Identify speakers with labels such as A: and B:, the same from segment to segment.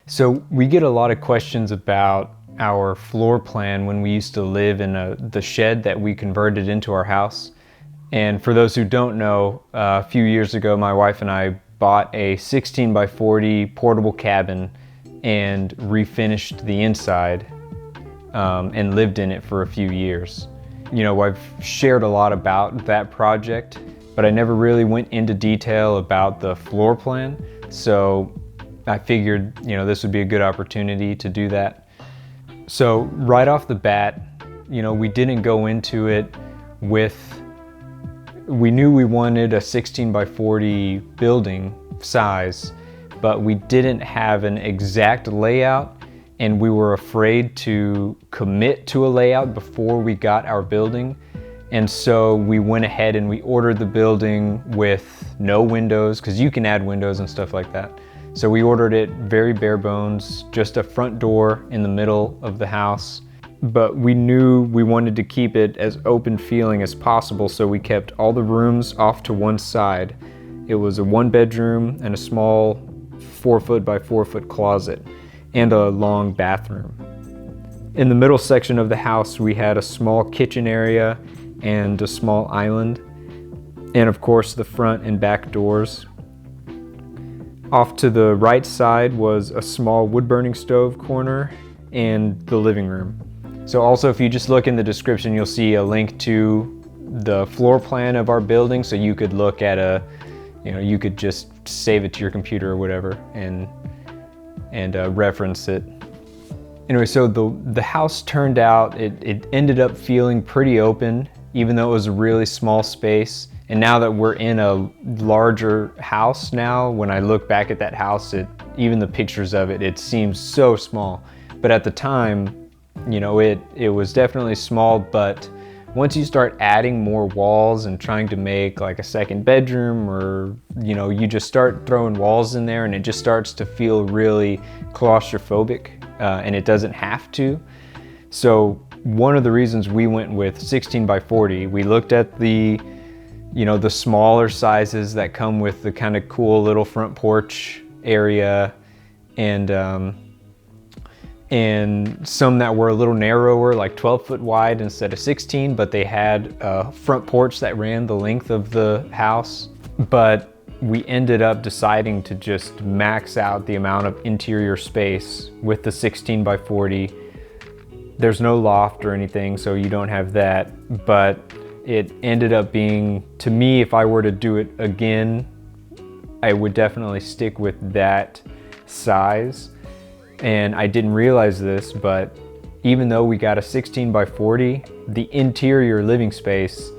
A: So we get a lot of questions about our floor plan when we used to live in the shed that we converted into our house. And for those who don't know, a few years ago, my wife and I bought a 16 by 40 portable cabin and refinished the inside and lived in it for a few years. You know, I've shared a lot about that project, but I never really went into detail about the floor plan. So I figured, you know, this would be a good opportunity to do that. So right off the bat, you know, we didn't go into it we knew we wanted a 16 by 40 building size, but we didn't have an exact layout, and we were afraid to commit to a layout before we got our building. And so we went ahead and we ordered the building with no windows, because you can add windows and stuff like that. So we ordered it very bare bones, just a front door in the middle of the house. But we knew we wanted to keep it as open feeling as possible, so we kept all the rooms off to one side. It was a 1-bedroom and a small 4-foot by 4-foot closet and a long bathroom. In the middle section of the house, we had a small kitchen area and a small island, and of course the front and back doors. Off to the right side was a small wood-burning stove corner and the living room. So also, if you just look in the description, you'll see a link to the floor plan of our building, so you could look at you could just save it to your computer or whatever and reference it. Anyway, so the house turned out, it ended up feeling pretty open, even though it was a really small space. And now that we're in a larger house now, when I look back at that house, even the pictures of it, it seems so small. But at the time, you know, it was definitely small, but once you start adding more walls and trying to make like a second bedroom, or, you know, you just start throwing walls in there and it just starts to feel really claustrophobic, and it doesn't have to. So one of the reasons we went with 16 by 40, we looked at the smaller sizes that come with the kind of cool little front porch area, and some that were a little narrower, like 12 foot wide instead of 16, but they had a front porch that ran the length of the house. But we ended up deciding to just max out the amount of interior space with the 16 by 40. There's no loft or anything, so you don't have that, but it ended up being, to me, if I were to do it again, I would definitely stick with that size. And I didn't realize this, but even though we got a 16 by 40, the interior living space,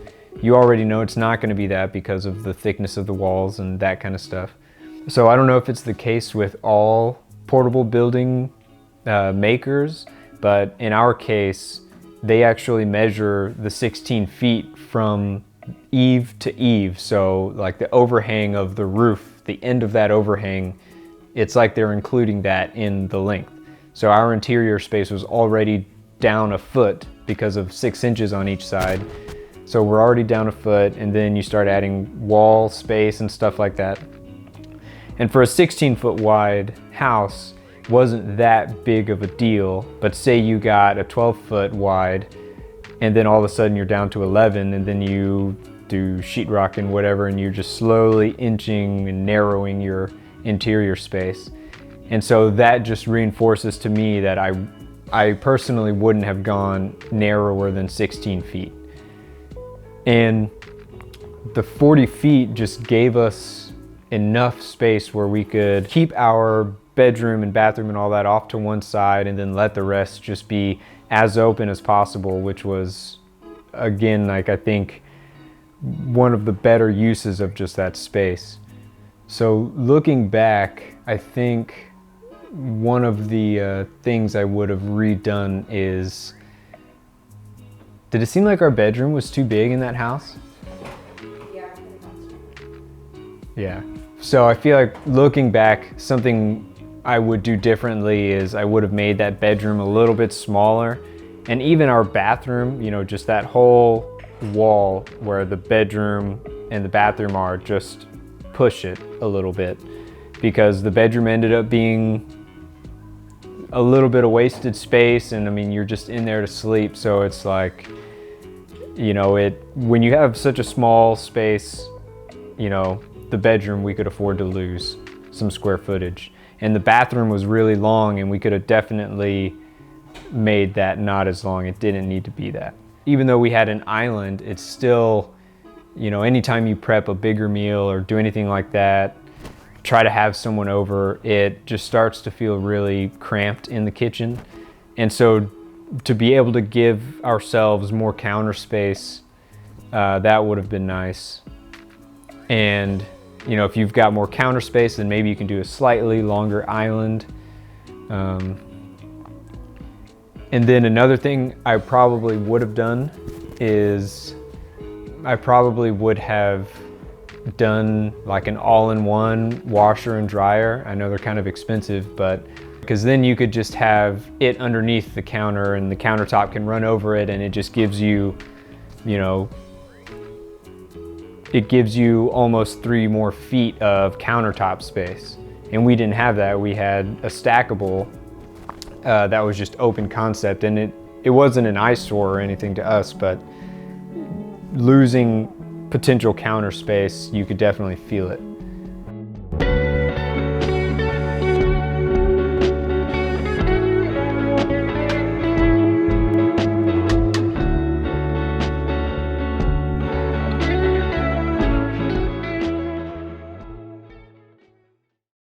A: you already know it's not going to be that because of the thickness of the walls and that kind of stuff. So I don't know if it's the case with all portable building makers, but in our case, they actually measure the 16 feet from eave to eave. So like the overhang of the roof, the end of that overhang, it's like they're including that in the length. So our interior space was already down a foot because of 6 inches on each side. So we're already down a foot, and then you start adding wall space and stuff like that. And for a 16-foot wide house, it wasn't that big of a deal. But say you got a 12-foot wide, and then all of a sudden you're down to 11, and then you do sheetrock and whatever, and you're just slowly inching and narrowing your interior space. And so that just reinforces to me that I personally wouldn't have gone narrower than 16 feet. And the 40 feet just gave us enough space where we could keep our bedroom and bathroom and all that off to one side, and then let the rest just be as open as possible, which was, again, like, I think one of the better uses of just that space. So looking back, I think one of the things I would have redone is, did it seem like our bedroom was too big in that house?
B: Yeah.
A: Yeah. So I feel like looking back, something I would do differently is I would have made that bedroom a little bit smaller, and even our bathroom, you know, just that whole wall where the bedroom and the bathroom are, just push it a little bit, because the bedroom ended up being a little bit of wasted space, and I mean, you're just in there to sleep. So it's like, you know, when you have such a small space, you know, the bedroom, we could afford to lose some square footage. And the bathroom was really long, and we could have definitely made that not as long. It didn't need to be that. Even though we had an island, it's still, you know, anytime you prep a bigger meal or do anything like that, try to have someone over, it just starts to feel really cramped in the kitchen. And so to be able to give ourselves more counter space, that would have been nice. And, you know, if you've got more counter space, then maybe you can do a slightly longer island. And then another thing I probably would have done is I probably would have done like an all-in-one washer and dryer. I know they're kind of expensive, but because then you could just have it underneath the counter and the countertop can run over it, and it just gives you, you know, it gives you almost 3 more feet of countertop space. And we didn't have that. We had a stackable that was just open concept, and it wasn't an eyesore or anything to us, but losing potential counter space, you could definitely feel it.